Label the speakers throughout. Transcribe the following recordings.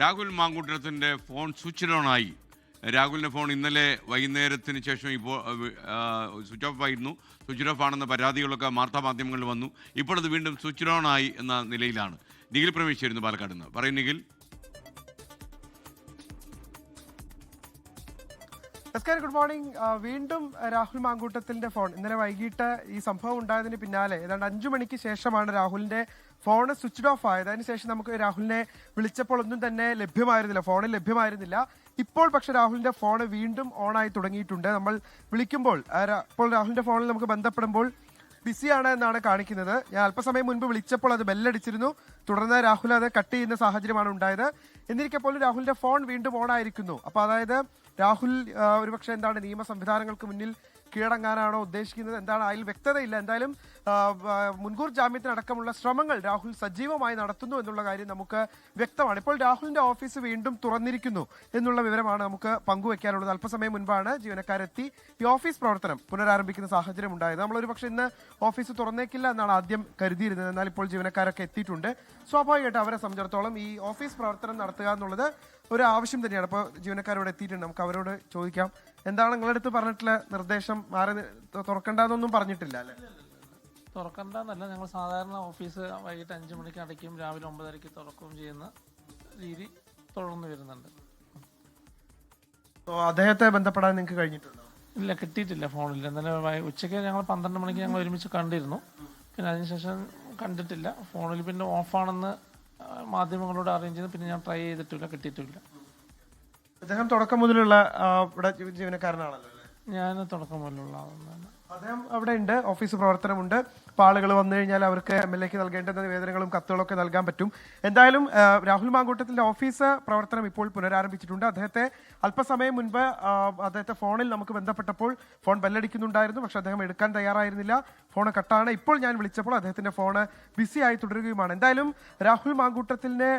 Speaker 1: Rahul മാങ്കൂട്ടത്തിൻ്റെ phone switch on ആയി. രാഹുലിൻ്റെ phone ഇന്നലെ വൈകുന്നേരത്തിന് ശേഷം ഇപ്പോൾ സ്വിച്ച് ഓഫ് ആയിരുന്നു. സ്വിച്ച് ഓഫ് ആണെന്ന പരാതികളൊക്കെ വാർത്താമാധ്യമങ്ങളിൽ വന്നു. ഇപ്പോൾ അത് വീണ്ടും സ്വിച്ച് ഓൺ ആയി എന്ന നിലയിലാണ്. നിഖിൽ പ്രവേശ് ചേരുന്നു പാലക്കാട് നിന്ന്. പറയും നിഖിൽ.
Speaker 2: Good morning. വീണ്ടും രാഹുൽ മാങ്കൂട്ടത്തിന്റെ ഫോൺ ഇന്നലെ വൈകിട്ട് ഈ സംഭവം ഉണ്ടായതിന് പിന്നാലെ ഏതാണ്ട് 5 മണിക്ക് ശേഷമാണ് രാഹുലിന്റെ ഫോൺ സ്വിച്ച് ഓഫ് ആയത്. അതിനുശേഷം നമുക്ക് രാഹുലിനെ വിളിച്ചപ്പോൾ ഒന്നും തന്നെ ലഭ്യമായിരുന്നില്ല, ഫോണിൽ ലഭ്യമായിരുന്നില്ല. ഇപ്പോൾ പക്ഷെ രാഹുലിന്റെ ഫോൺ വീണ്ടും ഓണായി തുടങ്ങിയിട്ടുണ്ട്. നമ്മൾ വിളിക്കുമ്പോൾ ഇപ്പോൾ രാഹുലിന്റെ ഫോണിൽ നമുക്ക് ബന്ധപ്പെടുമ്പോൾ ബിസിയാണ് എന്നാണ് കാണിക്കുന്നത്. ഞാൻ അല്പസമയം മുൻപ് വിളിച്ചപ്പോൾ അത് ബെല്ലടിച്ചിരുന്നു. തുടർന്ന് രാഹുൽ അത് കട്ട് ചെയ്യുന്ന സാഹചര്യമാണ് ഉണ്ടായത്. എന്നിരിക്കെ പോലും രാഹുലിന്റെ ഫോൺ വീണ്ടും ഓണായിരിക്കുന്നു. അപ്പോൾ അതായത് രാഹുൽ ഒരുപക്ഷെ എന്താണ് നിയമ സംവിധാനങ്ങൾക്ക് മുന്നിൽ കീഴടങ്ങാനാണോ ഉദ്ദേശിക്കുന്നത്, എന്താണ് അതിൽ വ്യക്തതയില്ല. എന്തായാലും മുൻകൂർ ജാമ്യത്തിനടക്കമുള്ള ശ്രമങ്ങൾ രാഹുൽ സജീവമായി നടത്തുന്നു എന്നുള്ള കാര്യം നമുക്ക് വ്യക്തമാണ്. ഇപ്പോൾ രാഹുലിന്റെ ഓഫീസ് വീണ്ടും തുറന്നിരിക്കുന്നു എന്നുള്ള വിവരമാണ് നമുക്ക് പങ്കുവെക്കാനുള്ളത്. അല്പസമയം മുൻപാണ് ജീവനക്കാരെത്തി ഈ ഓഫീസ് പ്രവർത്തനം പുനരാരംഭിക്കുന്ന സാഹചര്യം ഉണ്ടായത്. നമ്മളൊരു പക്ഷേ ഇന്ന് ഓഫീസ് തുറന്നേക്കില്ല എന്നാണ് ആദ്യം കരുതിയിരുന്നത്. എന്നാൽ ഇപ്പോൾ ജീവനക്കാരൊക്കെ എത്തിയിട്ടുണ്ട്. സ്വാഭാവികമായിട്ട് അവരെ സംബന്ധിച്ചിടത്തോളം ഈ ഓഫീസ് പ്രവർത്തനം നടത്തുക എന്നുള്ളത് ഒരു ആവശ്യം തന്നെയാണ്. അപ്പോൾ ജീവനക്കാരോട് എത്തിയിട്ടുണ്ട്, നമുക്ക് അവരോട് ചോദിക്കാം. എന്താണ് നിങ്ങളടുത്ത് പറഞ്ഞിട്ടുള്ള നിർദ്ദേശം? തുറക്കണ്ടെന്നൊന്നും പറഞ്ഞിട്ടില്ല അല്ലേ?
Speaker 3: തുറക്കണ്ടെന്നല്ല, ഞങ്ങൾ സാധാരണ ഓഫീസ് വൈകിട്ട് 5 മണിക്ക് അടയ്ക്കും, രാവിലെ 9:30 തുറക്കുകയും ചെയ്യുന്ന രീതി തുടർന്ന് വരുന്നുണ്ട്.
Speaker 2: അദ്ദേഹത്തെ ബന്ധപ്പെടാൻ നിങ്ങൾക്ക് കഴിഞ്ഞിട്ടുണ്ടോ?
Speaker 3: ഇല്ല, കിട്ടിയിട്ടില്ല, ഫോണില്ല. ഇന്നലെ ഉച്ചയ്ക്ക് ഞങ്ങൾ 12 മണിക്ക് ഞങ്ങൾ ഒരുമിച്ച് കണ്ടിരുന്നു. പിന്നെ അതിനുശേഷം കണ്ടിട്ടില്ല. ഫോണിൽ പിന്നെ ഓഫാണെന്ന് മാധ്യമങ്ങളോട് അറിയിച്ചു ചെയ്തു. പിന്നെ ഞാൻ ട്രൈ ചെയ്തിട്ടില്ല, കിട്ടിയിട്ടില്ല.
Speaker 2: അദ്ദേഹം തുടക്കം മുതലുള്ള ഇവിടെ ജീവനക്കാരനാണല്ലോ?
Speaker 3: ഞാൻ തുടക്കം മുതലുള്ള ആളാണ്.
Speaker 2: അദ്ദേഹം അവിടെ ഉണ്ട്, ഓഫീസ് പ്രവർത്തനമുണ്ട്. അപ്പോൾ ആളുകൾ വന്നു കഴിഞ്ഞാൽ അവർക്ക് MLA ക്ക് നൽകേണ്ട നിവേദനങ്ങളും കത്തുകളൊക്കെ നൽകാൻ പറ്റും. എന്തായാലും രാഹുൽ മാങ്കൂട്ടത്തിന്റെ ഓഫീസ് പ്രവർത്തനം ഇപ്പോൾ പുനരാരംഭിച്ചിട്ടുണ്ട്. അദ്ദേഹത്തെ അല്പസമയം മുൻപ് അദ്ദേഹത്തെ ഫോണിൽ നമുക്ക് ബന്ധപ്പെട്ടപ്പോൾ ഫോൺ ബെല്ലടിക്കുന്നുണ്ടായിരുന്നു, പക്ഷെ അദ്ദേഹം എടുക്കാൻ തയ്യാറായിരുന്നില്ല. ഫോൺ കട്ടാണ്. ഇപ്പോൾ ഞാൻ വിളിച്ചപ്പോൾ അദ്ദേഹത്തിന്റെ ഫോണ് ബിസി ആയി തുടരുകയുമാണ്. എന്തായാലും രാഹുൽ മാങ്കൂട്ടത്തിന്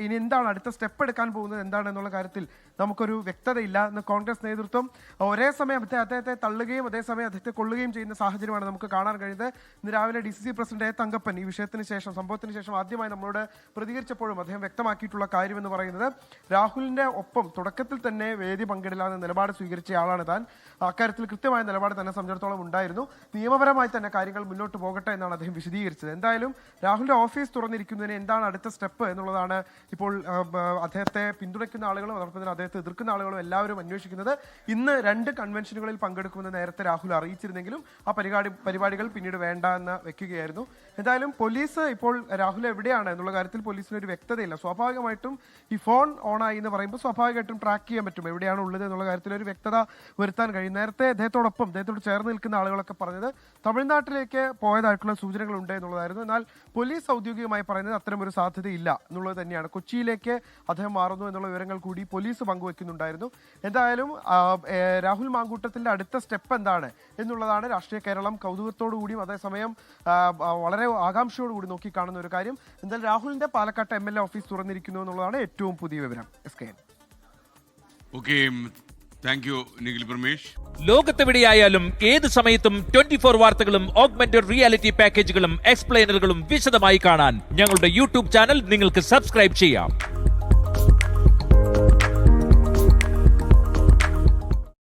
Speaker 2: ഇനി എന്താണ് അടുത്ത സ്റ്റെപ്പ് എടുക്കാൻ പോകുന്നത് എന്താണെന്നുള്ള കാര്യത്തിൽ നമുക്കൊരു വ്യക്തതയില്ല. ഇന്ന് കോൺഗ്രസ് നേതൃത്വം ഒരേ സമയം അദ്ദേഹത്തെ തള്ളുകയും അതേസമയം അദ്ദേഹത്തെ കൊള്ളുകയും ചെയ്യുന്ന സാഹചര്യമാണ് നമുക്ക് കാണാൻ കഴിയുന്നത്. ഇന്ന് രാവിലെ DCC പ്രസിഡന്റ് A. തങ്കപ്പൻ ഈ വിഷയത്തിന് ശേഷം, സംഭവത്തിന് ശേഷം ആദ്യമായി നമ്മളോട് പ്രതികരിച്ചപ്പോഴും അദ്ദേഹം വ്യക്തമാക്കിയിട്ടുള്ള കാര്യമെന്ന് പറയുന്നത് രാഹുലിന്റെ ഒപ്പം തുടക്കത്തിൽ തന്നെ വേദി പങ്കിടില്ലാന്ന് നിലപാട് സ്വീകരിച്ച ആളാണ് താൻ. അക്കാര്യത്തിൽ കൃത്യമായ നിലപാട് തന്നെ സംബന്ധിച്ചിടത്തോളം ഉണ്ടായിരുന്നു. നിയമപരമായി തന്നെ കാര്യങ്ങൾ മുന്നോട്ട് പോകട്ടെ എന്നാണ് അദ്ദേഹം വിശദീകരിച്ചത്. എന്തായാലും രാഹുലിന്റെ ഓഫീസ് തുറന്നിരിക്കുന്നതിന് എന്താണ് അടുത്ത സ്റ്റെപ്പ് എന്നുള്ളതാണ് ഇപ്പോൾ അദ്ദേഹത്തെ പിന്തുണയ്ക്കുന്ന ആളുകളും അതോടൊപ്പം തന്നെ അദ്ദേഹത്തെ എതിർക്കുന്ന ആളുകളും എല്ലാവരും അന്വേഷിക്കുന്നത്. ഇന്ന് 2 കൺവെൻഷനുകളിൽ പങ്കെടുക്കുമെന്ന് നേരത്തെ രാഹുൽ അറിയിച്ചിരുന്നെങ്കിലും ആ പരിപാടികൾ പിന്നീട് വേണ്ട എന്ന് വെക്കുകയായിരുന്നു. എന്തായാലും പോലീസ് ഇപ്പോൾ രാഹുൽ എവിടെയാണ് എന്നുള്ള കാര്യത്തിൽ പോലീസിന് ഒരു വ്യക്തതയില്ല. സ്വാഭാവികമായിട്ടും ഈ ഫോൺ ഓണായി എന്ന് പറയുമ്പോൾ സ്വാഭാവികമായിട്ടും ട്രാക്ക് ചെയ്യാൻ പറ്റും എവിടെയാണ് ഉള്ളത് എന്നുള്ള കാര്യത്തിൽ ഒരു വ്യക്തത വരുത്താൻ കഴിയും. നേരത്തെ അദ്ദേഹത്തോട് ചേർന്ന് നിൽക്കുന്ന ആളുകളൊക്കെ പറഞ്ഞത് തമിഴ്നാട്ടിലേക്ക് പോയതായിട്ടുള്ള സൂചനകളുണ്ട് എന്നുള്ളതായിരുന്നു. എന്നാൽ പോലീസ് ഔദ്യോഗികമായി പറയുന്നത് അത്തരമൊരു സാധ്യതയില്ല എന്നുള്ളത് തന്നെയാണ്. കൊച്ചിയിലേക്ക് അദ്ദേഹം മാറുന്നു എന്നുള്ള വിവരങ്ങൾ കൂടി പോലീസ് പങ്കുവെക്കുന്നുണ്ടായിരുന്നു. എന്തായാലും രാഹുൽ മാങ്കൂട്ടത്തിന്റെ അടുത്ത സ്റ്റെപ്പ് എന്താണ് എന്നുള്ളതാണ് രാഷ്ട്രീയ കേരളം കൗതുകത്തോടു കൂടിയും അതേസമയം വളരെ ആകാംക്ഷയോടുകൂടി നോക്കിക്കാണുന്ന ഒരു കാര്യം. എന്തായാലും രാഹുലിന്റെ പാലക്കാട്ട് MLA ഓഫീസ് തുറന്നിരിക്കുന്നു എന്നുള്ളതാണ് ഏറ്റവും പുതിയ വിവരം.
Speaker 4: ലോകത്തെവിടെയായാലും ഏത് സമയത്തും 24 വാർത്തകളും ഓഗ്മെന്റഡ് റിയാലിറ്റി പാക്കേജുകളും എക്സ്പ്ലെയിനറുകളും വിശദമായി കാണാൻ ഞങ്ങളുടെ YouTube ചാനൽ നിങ്ങൾക്ക് സബ്സ്ക്രൈബ് ചെയ്യാം.